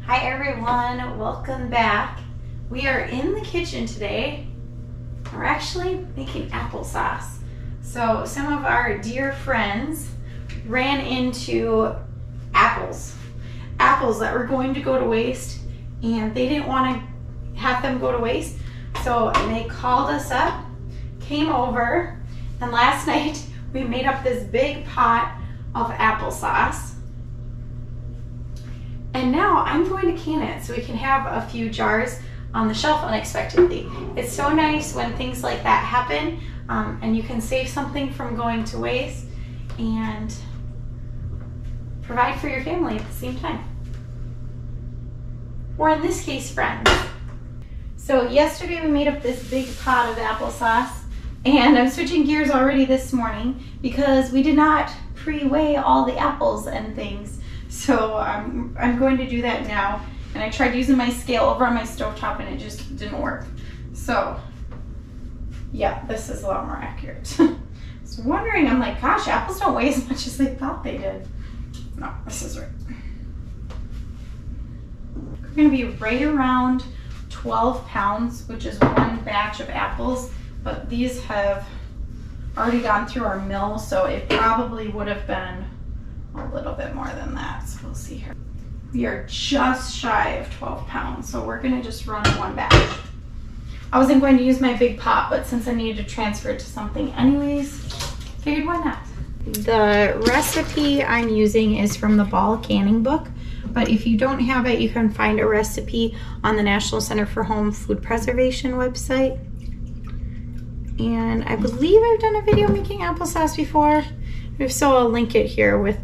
Hi everyone, welcome back. We are in the kitchen today. We're actually making applesauce. So some of our dear friends ran into apples that were going to go to waste, and they didn't want to have them go to waste. So they called us up, came over, and last night we made up this big pot of applesauce. And now I'm going to can it so we can have a few jars on the shelf unexpectedly. It's so nice when things like that happen, and you can save something from going to waste and provide for your family at the same time. Or in this case, friends. So yesterday we made up this big pot of applesauce, and I'm switching gears already this morning because we did not pre-weigh all the apples and things. So I'm going to do that now. And I tried using my scale over on my stovetop and it just didn't work. So yeah, this is a lot more accurate. I was wondering, I'm like, gosh, apples don't weigh as much as they thought they did. No, this is right. We're gonna be right around 12 pounds, which is one batch of apples, but these have already gone through our mill, so it probably would have been a little bit more than that. So we'll see here. We are just shy of 12 pounds, so we're gonna just run one batch. I wasn't going to use my big pot, but since I needed to transfer it to something anyways, figured why not. The recipe I'm using is from the Ball Canning book, but if you don't have it, you can find a recipe on the National Center for Home Food Preservation website. And I believe I've done a video making applesauce before. If so, I'll link it here with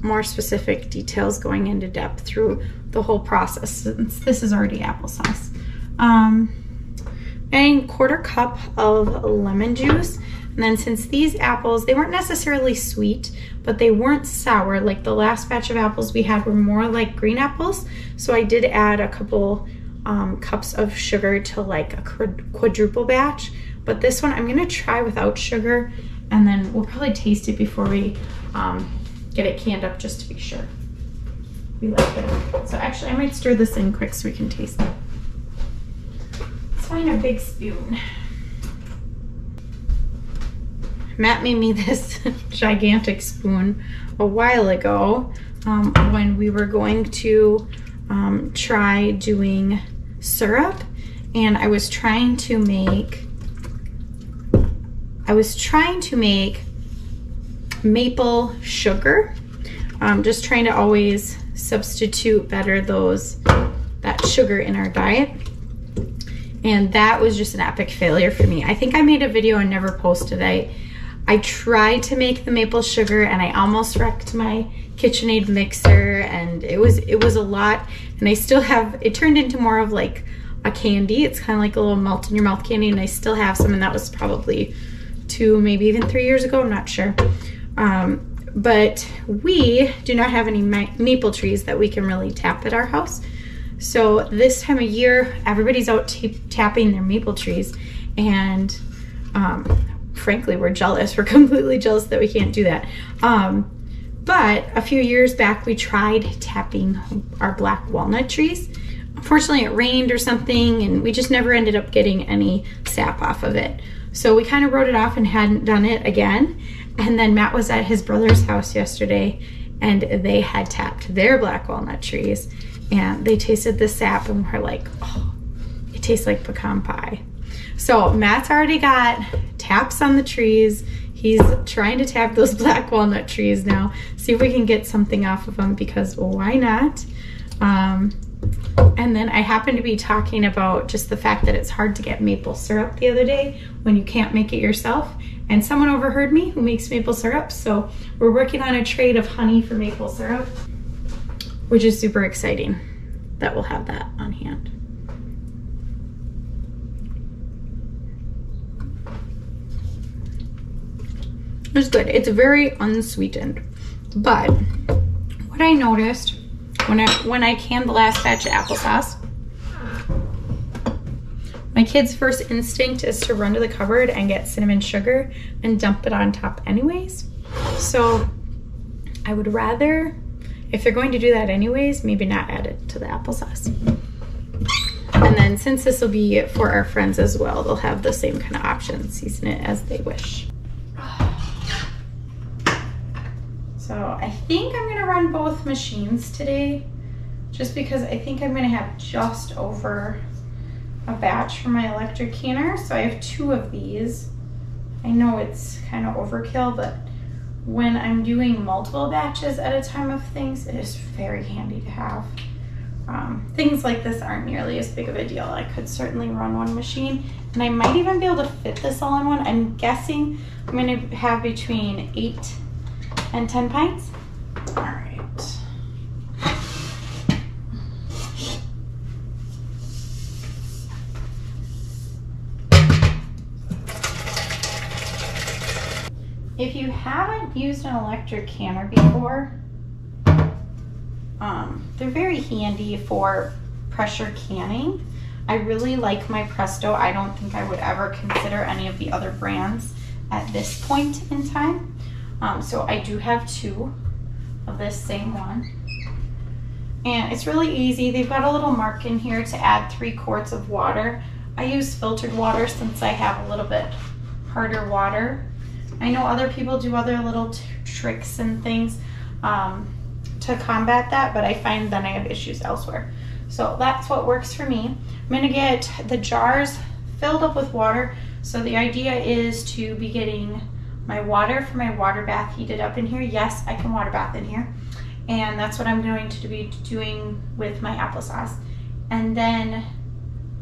more specific details going into depth through the whole process, since this is already applesauce. And 1/4 cup of lemon juice. And then since these apples, they weren't necessarily sweet, but they weren't sour. Like the last batch of apples we had were more like green apples. So I did add a couple cups of sugar to like a quadruple batch. But this one I'm gonna try without sugar, and then we'll probably taste it before we get it canned up just to be sure we like it. So actually I might stir this in quick so we can taste it. Let's find a big spoon. Matt made me this gigantic spoon a while ago when we were going to try doing syrup, and I was trying to make maple sugar. Just trying to always substitute better that sugar in our diet. And that was just an epic failure for me. I think I made a video and never posted it. I tried to make the maple sugar and I almost wrecked my KitchenAid mixer, and it was a lot. And I still have, it turned into more of like a candy. It's kind of like a little melt in your mouth candy, and I still have some, and that was probably 2, maybe even 3 years ago, I'm not sure. But we do not have any maple trees that we can really tap at our house. So this time of year, everybody's out tapping their maple trees, and frankly, we're jealous. We're completely jealous that we can't do that. But a few years back, we tried tapping our black walnut trees. Unfortunately, it rained or something, and we just never ended up getting any sap off of it. So we kind of wrote it off and hadn't done it again. And then Matt was at his brother's house yesterday, and they had tapped their black walnut trees, and they tasted the sap and were like, oh, it tastes like pecan pie. So Matt's already got taps on the trees. He's trying to tap those black walnut trees now, see if we can get something off of them, because why not? And then I happened to be talking about just the fact that it's hard to get maple syrup the other day when you can't make it yourself. And someone overheard me who makes maple syrup. So we're working on a trade of honey for maple syrup, which is super exciting that we'll have that on hand. It's good. It's very unsweetened. But what I noticed when I canned the last batch of applesauce, my kid's first instinct is to run to the cupboard and get cinnamon sugar and dump it on top anyways. So I would rather, if they're going to do that anyways, maybe not add it to the applesauce. And then since this will be for our friends as well, they'll have the same kind of options, season it as they wish. So I think I'm gonna run both machines today, just because I think I'm gonna have just over a batch for my electric canner. So I have 2 of these. I know it's kind of overkill, but when I'm doing multiple batches at a time of things, it is very handy to have. Things like this aren't nearly as big of a deal. I could certainly run one machine, and I might even be able to fit this all in one. I'm guessing I'm gonna have between 8 and 10 pints. All right. If you haven't used an electric canner before, they're very handy for pressure canning. I really like my Presto. I don't think I would ever consider any of the other brands at this point in time. So I do have 2 of this same one. And it's really easy. They've got a little mark in here to add 3 quarts of water. I use filtered water since I have a little bit harder water. I know other people do other little tricks and things to combat that, but I find then I have issues elsewhere. So that's what works for me. I'm gonna get the jars filled up with water. So the idea is to be getting my water for my water bath heated up in here. Yes, I can water bath in here. And that's what I'm going to be doing with my applesauce. And then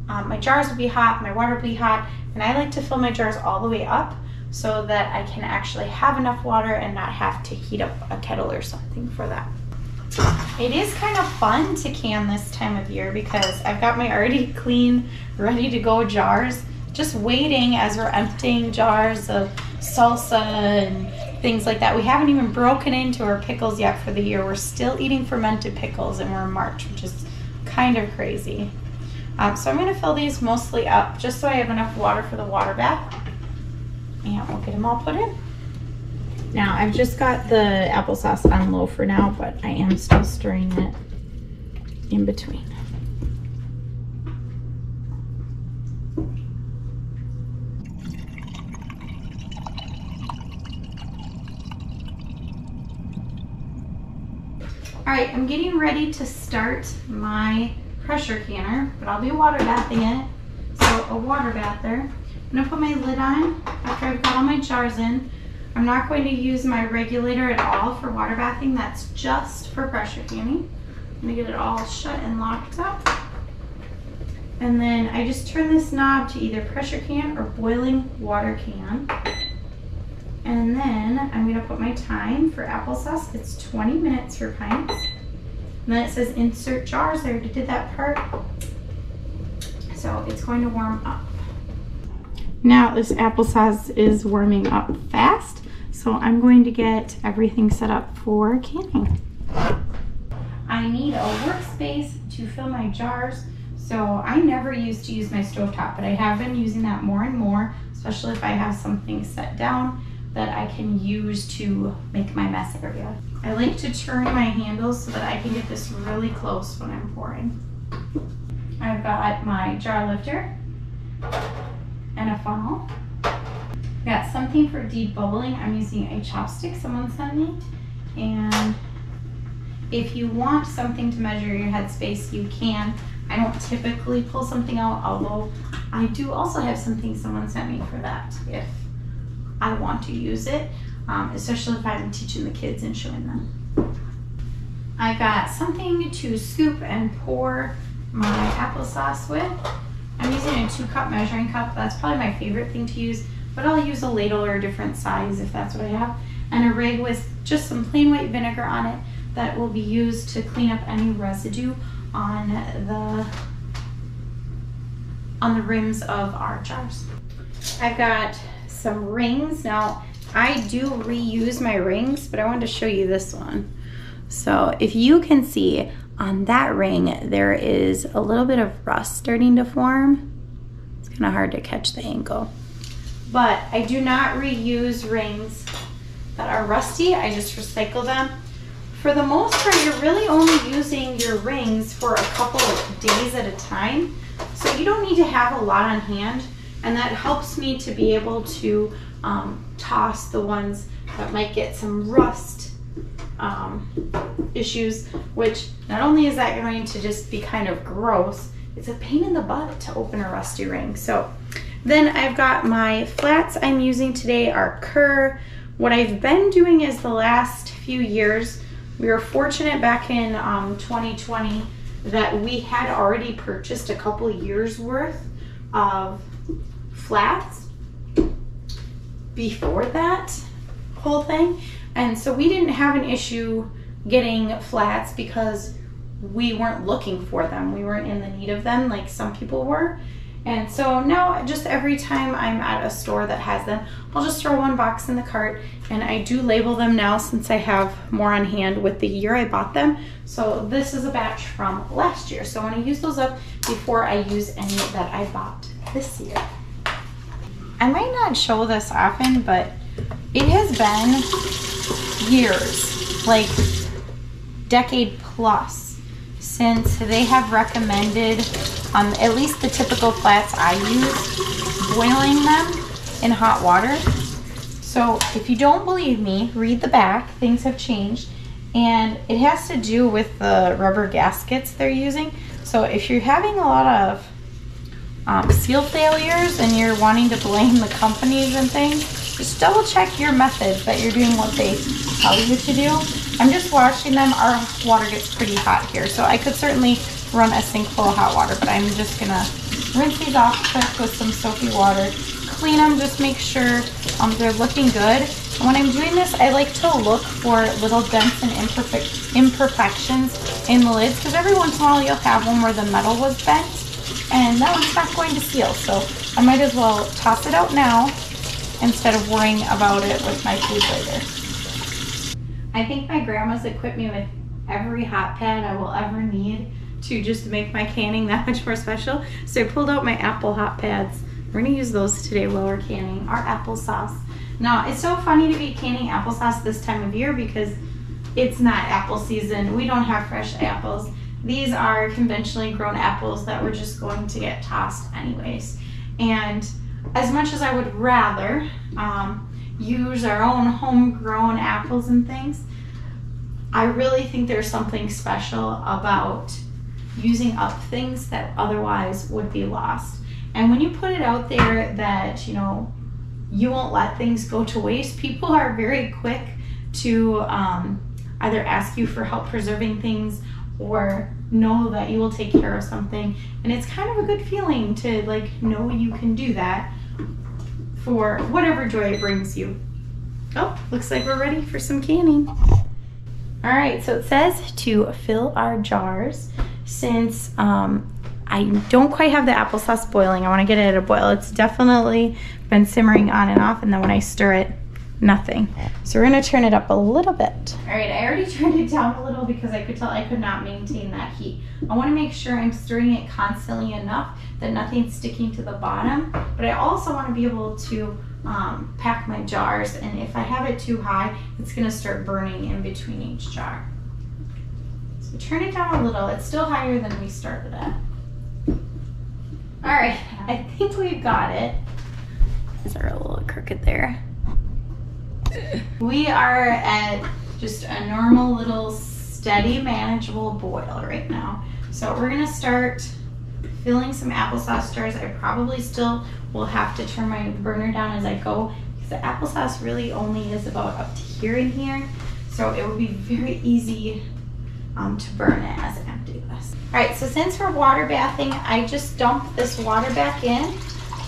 my jars will be hot, my water will be hot, and I like to fill my jars all the way up so that I can actually have enough water and not have to heat up a kettle or something for that. It is kind of fun to can this time of year because I've got my already clean, ready to go jars, just waiting as we're emptying jars of salsa and things like that. We haven't even broken into our pickles yet for the year. We're still eating fermented pickles and we're in March, which is kind of crazy. So I'm gonna fill these mostly up just so I have enough water for the water bath. And we'll get them all put in. Now I've just got the applesauce on low for now, but I am still stirring it in between. All right, I'm getting ready to start my pressure canner, but I'll be water bathing it. So a water bath there. I'm gonna put my lid on after I've got all my jars in. I'm not going to use my regulator at all for water bathing. That's just for pressure canning. I'm gonna get it all shut and locked up. And then I just turn this knob to either pressure can or boiling water can. And then I'm gonna put my time for applesauce. It's 20 minutes for pints. And then it says insert jars. I already did that part. So it's going to warm up. Now this applesauce is warming up fast, so I'm going to get everything set up for canning. I need a workspace to fill my jars, so I never used to use my stovetop, but I have been using that more and more, especially if I have something set down that I can use to make my mess area. I like to turn my handles so that I can get this really close when I'm pouring. I've got my jar lifter and a funnel. Got something for debubbling. I'm using a chopstick someone sent me. And if you want something to measure your headspace, you can. I don't typically pull something out, although I do also have something someone sent me for that if I want to use it, especially if I'm teaching the kids and showing them. I got something to scoop and pour my applesauce with. I'm using a 2-cup measuring cup. That's probably my favorite thing to use, but I'll use a ladle or a different size if that's what I have. And a rig with just some plain white vinegar on it that will be used to clean up any residue on the rims of our jars. I've got some rings. Now, I do reuse my rings, but I wanted to show you this one. So if you can see, on that ring, there is a little bit of rust starting to form. It's kind of hard to catch the angle. But I do not reuse rings that are rusty. I just recycle them for the most part, you're really only using your rings for a couple of days at a time. So you don't need to have a lot on hand. And that helps me to be able to toss the ones that might get some rust issues, which not only is that going to just be kind of gross, it's a pain in the butt to open a rusty ring. So then I've got my flats I'm using today are Kerr. What I've been doing is the last few years, we were fortunate back in 2020 that we had already purchased a couple years worth of flats before that whole thing. And so we didn't have an issue getting flats because we weren't looking for them. We weren't in the need of them like some people were. And so now just every time I'm at a store that has them, I'll just throw one box in the cart, and I do label them now since I have more on hand with the year I bought them. So this is a batch from last year. So I want to use those up before I use any that I bought this year. I might not show this often, but it has been years, like decade plus, since they have recommended at least the typical flats I use, boiling them in hot water. So if you don't believe me, read the back. Things have changed, and it has to do with the rubber gaskets they're using. So if you're having a lot of seal failures and you're wanting to blame the companies and things, just double check your methods that you're doing what they tell you to do. I'm just washing them. Our water gets pretty hot here, so I could certainly run a sink full of hot water, but I'm just gonna rinse these off quick with some soapy water, clean them, just make sure they're looking good. And when I'm doing this, I like to look for little dents and imperfections in the lids, because every once in a while you'll have one where the metal was bent, and that one's not going to seal. So I might as well toss it out now instead of worrying about it with my food later. I think my grandma's equipped me with every hot pad I will ever need to just make my canning that much more special. So I pulled out my apple hot pads. We're gonna use those today while we're canning our applesauce. Now, it's so funny to be canning applesauce this time of year because it's not apple season. We don't have fresh apples. These are conventionally grown apples that we're just going to get tossed anyways. And as much as I would rather use our own homegrown apples and things, I really think there's something special about using up things that otherwise would be lost. And when you put it out there that, you know, you won't let things go to waste, people are very quick to either ask you for help preserving things or know that you will take care of something. And it's kind of a good feeling to like know you can do that for whatever joy it brings you. Oh, looks like we're ready for some canning. All right, so it says to fill our jars. Since I don't quite have the applesauce boiling, I want to get it at a boil. It's definitely been simmering on and off, and then when I stir it, nothing. So we're going to turn it up a little bit. All right, I already turned it down a little because I could tell I could not maintain that heat. I want to make sure I'm stirring it constantly enough that nothing's sticking to the bottom, but I also want to be able to pack my jars, and if I have it too high, it's going to start burning in between each jar. So turn it down a little. It's still higher than we started at. All right, I think we've got it. These are a little crooked there. We are at just a normal little steady manageable boil right now. So we're gonna start filling some applesauce jars. I probably still will have to turn my burner down as I go because the applesauce really only is about up to here in here. So it would be very easy to burn it as I empty this. All right, so since we're water bathing, I just dump this water back in.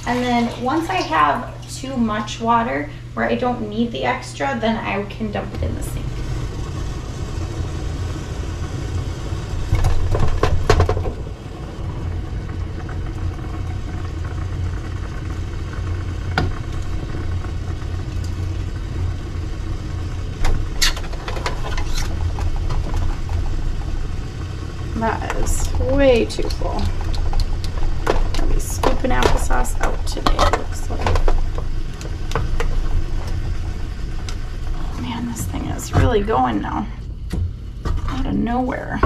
And then once I have too much water where I don't need the extra, then I can dump it in the sink. That is way too full. I'll be scooping applesauce out today, it looks like. Oh man, this thing is really going now. of nowhere.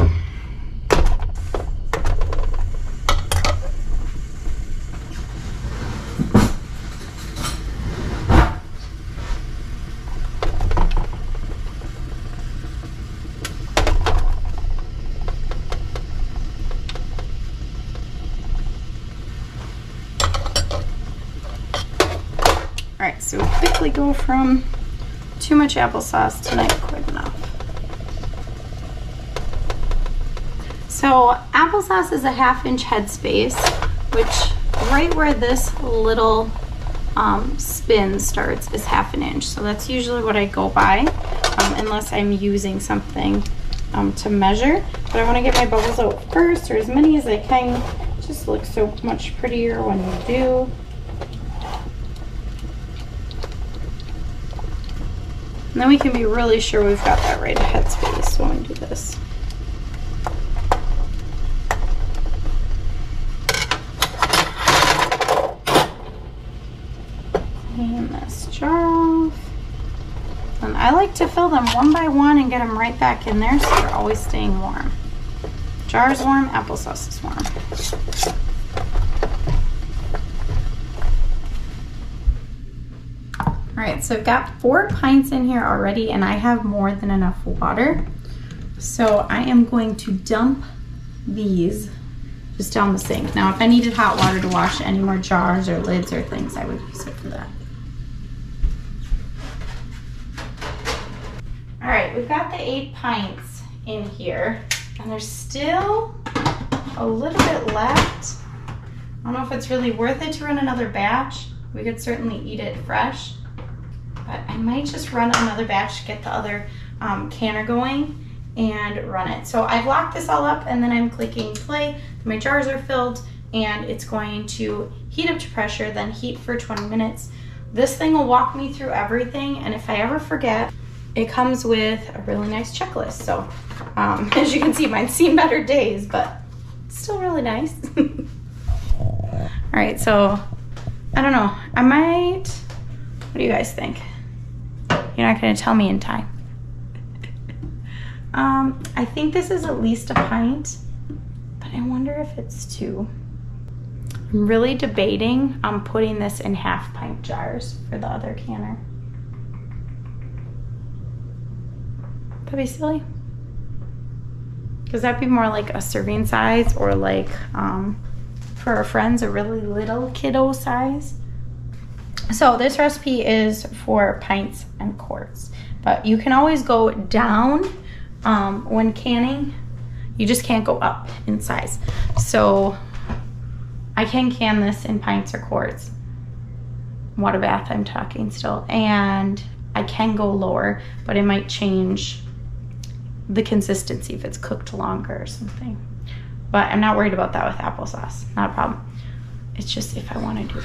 All right, so quickly go from too much applesauce to not quite enough. So applesauce is a 1/2 inch headspace, which right where this little spin starts is 1/2 inch. So that's usually what I go by, unless I'm using something to measure. But I want to get my bubbles out first, or as many as I can. It just looks so much prettier when you do. And then we can be really sure we've got that right headspace when we do this. Clean this jar off. And I like to fill them one by one and get them right back in there so they're always staying warm. Jar's warm, applesauce is warm. Alright, so I've got 4 pints in here already, and I have more than enough water. So I am going to dump these just down the sink. Now, if I needed hot water to wash any more jars or lids or things, I would use it for that. Alright, we've got the 8 pints in here, and there's still a little bit left. I don't know if it's really worth it to run another batch. We could certainly eat it fresh. But I might just run another batch to get the other canner going and run it. So I've locked this all up, and then I'm clicking play. My jars are filled, and it's going to heat up to pressure, then heat for 20 minutes. This thing will walk me through everything, and if I ever forget, it comes with a really nice checklist. So as you can see, mine's seen better days, but it's still really nice. All right, so I don't know. I might, what do you guys think? You're not gonna tell me in time. I think this is at least a pint, but I wonder if it's 2. I'm really debating on putting this in 1/2 pint jars for the other canner. That'd be silly. Because that'd be more like a serving size, or like for our friends, a really little kiddo size. So this recipe is for pints and quarts, but you can always go down when canning. You just can't go up in size. So I can can this in pints or quarts. Water bath, I'm talking still. And I can go lower, but it might change the consistency if it's cooked longer or something. But I'm not worried about that with applesauce. Not a problem. It's just if I want to do it.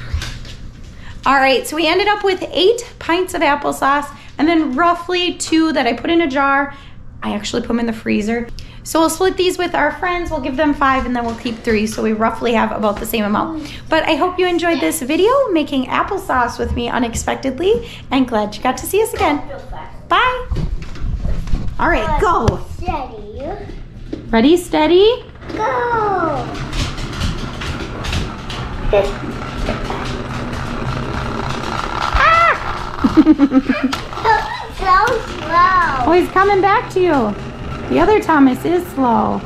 All right, so we ended up with 8 pints of applesauce, and then roughly 2 that I put in a jar. I actually put them in the freezer. So we'll split these with our friends. We'll give them 5, and then we'll keep 3. So we roughly have about the same amount. But I hope you enjoyed this video, making applesauce with me unexpectedly, and glad you got to see us again. Bye. All right, go. Steady. Ready, steady? Go. So slow. Oh, he's coming back to you. The other Thomas is slow.